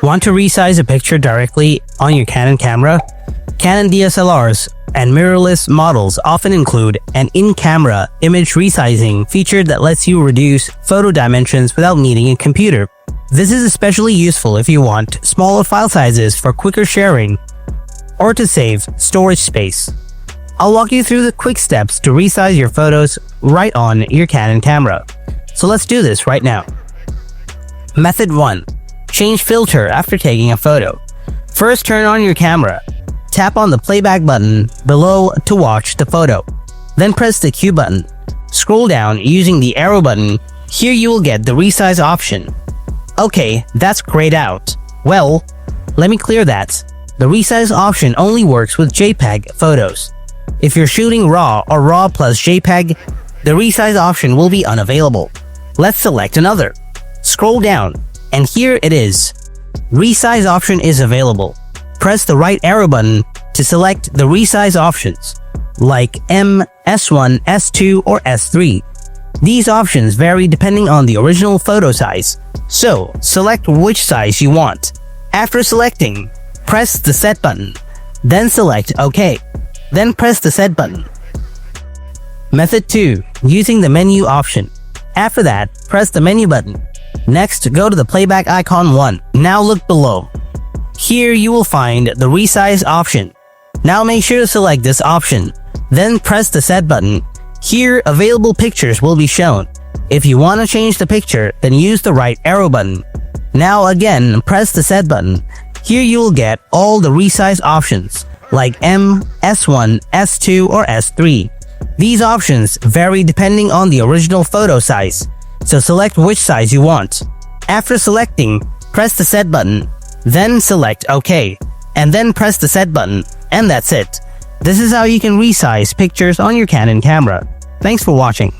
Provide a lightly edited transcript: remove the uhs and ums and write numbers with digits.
Want to resize a picture directly on your Canon camera? Canon DSLRs and mirrorless models often include an in-camera image resizing feature that lets you reduce photo dimensions without needing a computer. This is especially useful if you want smaller file sizes for quicker sharing or to save storage space. I'll walk you through the quick steps to resize your photos right on your Canon camera. So let's do this right now. Method 1. Change filter after taking a photo. First, turn on your camera. Tap on the playback button below to watch the photo. Then press the Q button. Scroll down using the arrow button. Here you will get the resize option. Okay, that's grayed out. Well, let me clear that. The resize option only works with JPEG photos. If you're shooting RAW or RAW plus JPEG, the resize option will be unavailable. Let's select another. Scroll down, and here it is. Resize option is available. Press the right arrow button to select the resize options, like M, S1, S2, or S3. These options vary depending on the original photo size, so select which size you want. After selecting, press the Set button, then select OK, then press the Set button. Method 2. Using the menu option. After that, press the menu button. Next, go to the playback icon 1. Now look below. Here you will find the resize option. Now make sure to select this option, then press the Set button. Here, available pictures will be shown. If you want to change the picture, then use the right arrow button. Now again, press the Set button. Here you will get all the resize options, like M, S1, S2, or S3. These options vary depending on the original photo size, so select which size you want. After selecting, press the Set button, then select OK, and then press the Set button, and that's it. This is how you can resize pictures on your Canon camera. Thanks for watching.